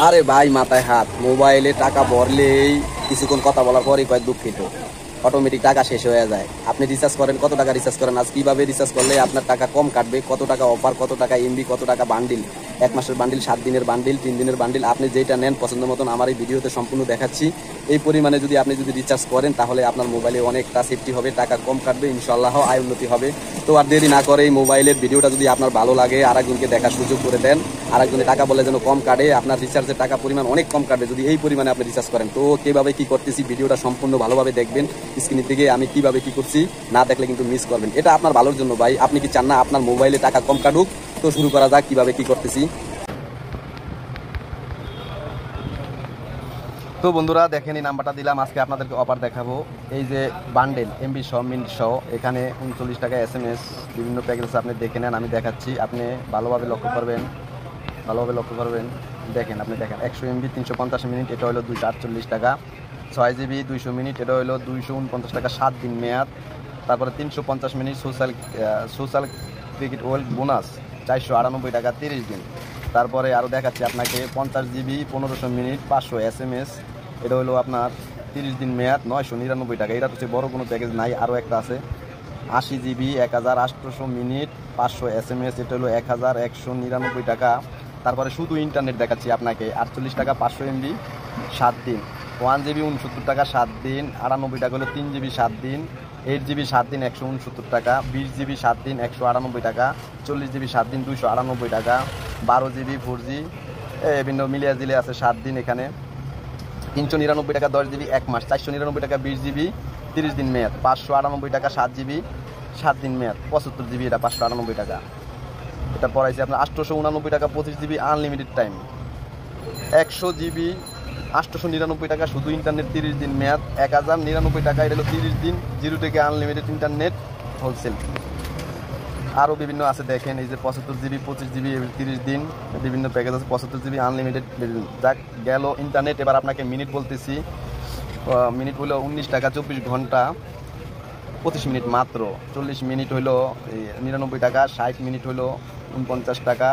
আরে ভাই মাথায় হাত, মোবাইলে টাকা ভরলেই কিছুক্ষণ কথা বলার পরই কয় দুঃখিত, অটোমেটিক টাকা শেষ হয়ে যায়। আপনি রিচার্জ করেন, কত টাকা রিচার্জ করেন, আজ কিভাবে রিচার্জ করলে আপনার টাকা কম কাটবে, কত টাকা অফার, কত টাকা এমবি, কত টাকা বান্ডিল, 1 মাসের বান্ডিল, 7 দিনের বান্ডিল, 3 দিনের বান্ডিল, আপনি যেটা নেন পছন্দ মতন আমার এই ভিডিওতে সম্পূর্ণ দেখাচ্ছি। এই পরিমাণে যদি আপনি রিচার্জ করেন তাহলে আপনার মোবাইলে অনেকটা সেফটি হবে, টাকা কম কাটবে, ইনশাআল্লাহ আয় উন্নতি হবে। তো আর দেরি না করে এই মোবাইলের ভিডিওটা যদি আপনার ভালো লাগে আরেকজনকে দেখার সুযোগ করে দেন, আরেকজনে টাকা বলে যেন কম কাটে, আপনার রিচার্জের টাকা পরিমাণ অনেক কম কাটবে যদি এই পরিমাণে আপনি রিচার্জ করেন। তো কিভাবে কি করতেছি ভিডিওটা সম্পূর্ণ ভালোভাবে দেখবেন, স্ক্রিনের দিকে আমি কিভাবে কি করছি না দেখলে কিন্তু মিস করবেন। এটা আপনার ভালোর জন্য ভাই, আপনি কি চান না আপনার মোবাইলে টাকা কম কাটুক? তো শুরু করা যাক কিভাবে কি করতেছি। তো বন্ধুরা দেখেন, এই নাম্বারটা দিলাম, আজকে আপনাদেরকে অফার দেখাবো। এই যে বান্ডেল এমবি সহ মিনিট সহ, এখানে 39 টাকা SMS, বিভিন্ন প্যাকেজ আপনি দেখে নেন, আমি দেখাচ্ছি, আপনি ভালোভাবে লক্ষ্য করবেন, ভালোভাবে লক্ষ্য করবেন। দেখেন, আপনি দেখেন 100 MB 350 মিনিট, এটা হলো 248 টাকা। 6 GB 200 মিনিট, এটা হলো 249 টাকা, 7 দিন মেয়াদ। তারপরে 350 minute social cricket world bonus 498 টাকা, 30 দিন। তারপরে আরও দেখাচ্ছি আপনাকে 50 GB 1500 মিনিট 500 SMS, এটা হলো আপনার 30 দিন মেয়াদ, 999 টাকা। এটা হচ্ছে বড় কোনো প্যাকেজ নাই, আরও একটা আছে 80 GB 1800 মিনিট 500 SMS, এটা হলো 1199 টাকা। তারপরে শুধু ইন্টারনেট দেখাচ্ছি আপনাকে 48 টাকা 500 MB 7 দিন। 1 GB 69 টাকা 7 দিন, 98 টাকা হলো 3 GB 7 দিন। 8 GB 7 দিন 169 টাকা, 20 GB 7 দিন 198 টাকা, 40 GB 7 দিন 298 টাকা, 12 GB 4G বিভিন্ন মিলিয়া জিলে আছে 7 দিন, এখানে 399 টাকা, 10 GB 1 মাস, 499 টাকা 20 GB 30 দিন মেয়াদ, 598 টাকা 7 GB 7 দিন মেয়াদ, 75 GB, এটা 598 টাকা। এটা পড়াইছি আপনার 889 টাকা 25 GB আনলিমিটেড টাইম, 100 GB 899 টাকা শুধু ইন্টারনেট 30 দিন মেয়াদ, 1099 টাকা, এটা হলো 30 দিন 0 থেকে আনলিমিটেড ইন্টারনেট হোলসেল। আরও বিভিন্ন আছে দেখেন, এই যে 75 GB 25 GB 30 দিন, বিভিন্ন প্যাকেজ আছে 75 GB আনলিমিটেড। যাক গেল ইন্টারনেট, এবার আপনাকে মিনিট বলতেছি। মিনিট হলো 19 টাকা 24 ঘন্টা 25 মিনিট মাত্র, 40 মিনিট হলো 99 টাকা, 60 মিনিট হলো 49 টাকা,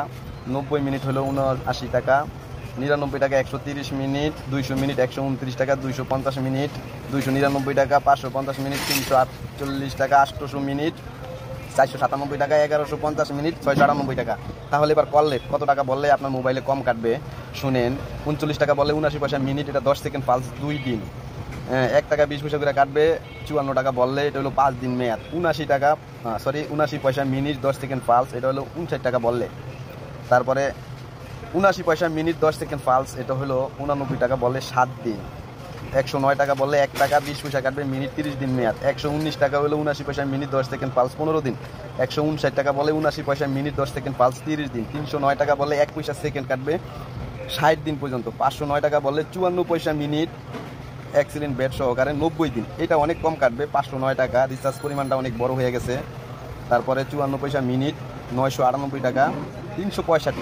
90 মিনিট হলো 79 টাকা, 99 টাকা 130 মিনিট, 200 মিনিট 129 টাকা, 250 মিনিট 299 টাকা, 550 মিনিট 348 টাকা, 800 মিনিট 497 টাকা, 1150 মিনিট 698 টাকা। তাহলে এবার করলে কত টাকা বললে আপনার মোবাইলে কম কাটবে শুনেন। 39 টাকা বললে 79 পয়সা মিনিট, এটা 10 সেকেন্ড পালস 2 দিন। 1 টাকা 20 পয়সা করে কাটবে 54 টাকা বললে, এটা হলো 5 দিন মেয়াদ। 79 পয়সা মিনিট 10 সেকেন্ড পালস, এটা হলো 59 টাকা বললে। তারপরে 79 পয়সা মিনিট 10 সেকেন্ড পালস, এটা হলো 89 টাকা বললে 7 দিন। 109 টাকা বললে 1 টাকা 20 পয়সা কাটবে মিনিট 30 দিন মেয়াদ। 119 টাকা হলো 79 পয়সা মিনিট 10 সেকেন্ড পালস 15 দিন। 159 টাকা বলে 79 পয়সা মিনিট 10 সেকেন্ড পালস 30 দিন। 309 টাকা বলে 1 পয়সা সেকেন্ড কাটবে 60 দিন পর্যন্ত। 509 টাকা বললে 54 পয়সা মিনিট অ্যাক্সিডেন্ট বেড সহকারে 90 দিন। এটা অনেক কম কাটবে 509 টাকা, রিচার্জ পরিমাণটা অনেক বড় হয়ে গেছে। তারপরে 54 পয়সা মিনিট 998 টাকা, 365